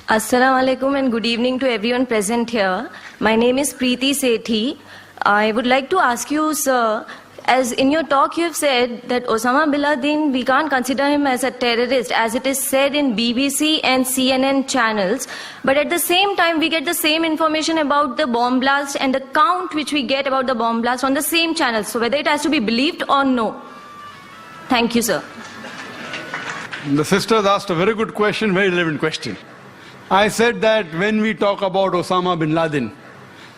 Assalamu alaikum and good evening to everyone present here. My name is Preeti Sethi. I would like to ask you, sir, as in your talk you have said that Osama bin Laden, we can't consider him as a terrorist as it is said in BBC and CNN channels. But at the same time, we get the same information about the bomb blast and the count which we get about the bomb blast on the same channels. So whether it has to be believed or no. Thank you, sir. The sisters asked a very good question, very relevant question. I said that when we talk about Osama bin Laden,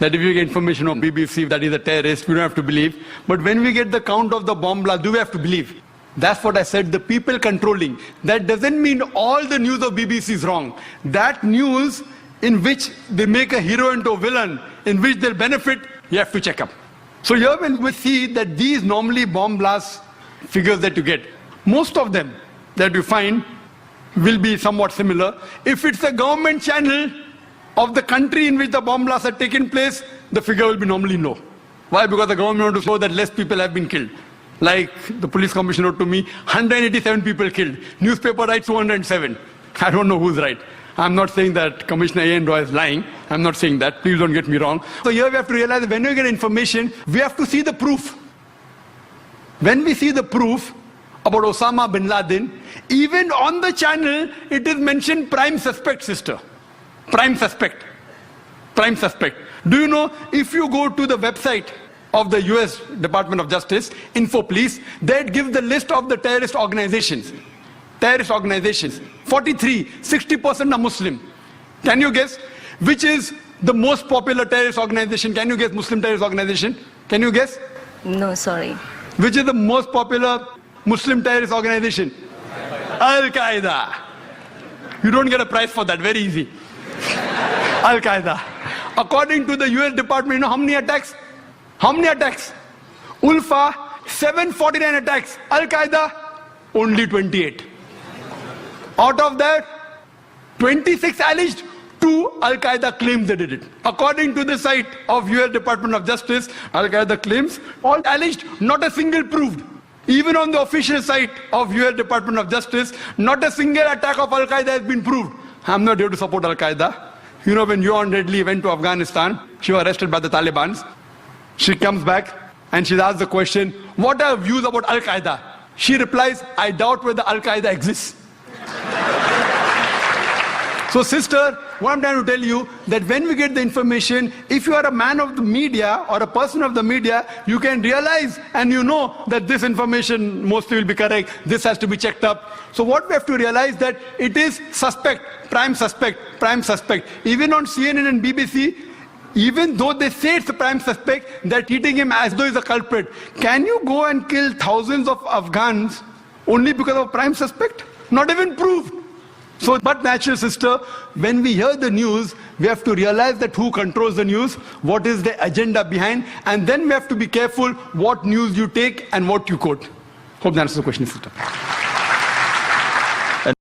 that if you get information on BBC that he's a terrorist, we don't have to believe. But when we get the count of the bomb blast, do we have to believe? That's what I said, the people controlling. That doesn't mean all the news of BBC is wrong. That news in which they make a hero into a villain, in which they'll benefit, you have to check up. So here when we see that these normally bomb blast figures that you get, most of them that you find will be somewhat similar. If it's a government channel of the country in which the bomb blasts have taken place, the figure will be normally low. Why? Because the government wants to show that less people have been killed. Like the police commissioner wrote to me, 187 people killed. Newspaper writes 207. I don't know who's right. I'm not saying that Commissioner A.N. Roy is lying. I'm not saying that. Please don't get me wrong. So here we have to realize that when we get information, we have to see the proof. When we see the proof about Osama bin Laden, even on the channel, it is mentioned prime suspect, sister. Prime suspect. Prime suspect. Do you know, if you go to the website of the US Department of Justice, Info Police, that gives the list of the terrorist organizations. Terrorist organizations. 43, 60% are Muslim. Can you guess which is the most popular terrorist organization? Can you guess Muslim terrorist organization? Can you guess? No, sorry. Which is the most popular Muslim terrorist organization? Al-Qaeda. You don't get a prize for that, very easy. Al-Qaeda. According to the US Department, you know how many attacks? How many attacks? Ulfa, 749 attacks. Al-Qaeda, only 28. Out of that, 26 alleged, 2 Al-Qaeda claims they did it. According to the site of US Department of Justice, Al-Qaeda claims, all alleged, not a single proved. Even on the official site of US Department of Justice, not a single attack of Al-Qaeda has been proved. I'm not here to support Al-Qaeda. You know, when Yuan Redley went to Afghanistan, she was arrested by the Taliban. She comes back and she's asked the question, what are your views about Al-Qaeda? She replies, I doubt whether Al-Qaeda exists. So sister, what I'm trying to tell you, that when we get the information, if you are a man of the media or a person of the media, you can realize and you know that this information mostly will be correct, this has to be checked up. So what we have to realize that it is suspect, prime suspect, prime suspect. Even on CNN and BBC, even though they say it's a prime suspect, they're treating him as though he's a culprit. Can you go and kill thousands of Afghans only because of a prime suspect? Not even proved. So, but natural sister, when we hear the news, we have to realize that who controls the news, what is the agenda behind, and then we have to be careful what news you take and what you quote. Hope that answers the question, sister.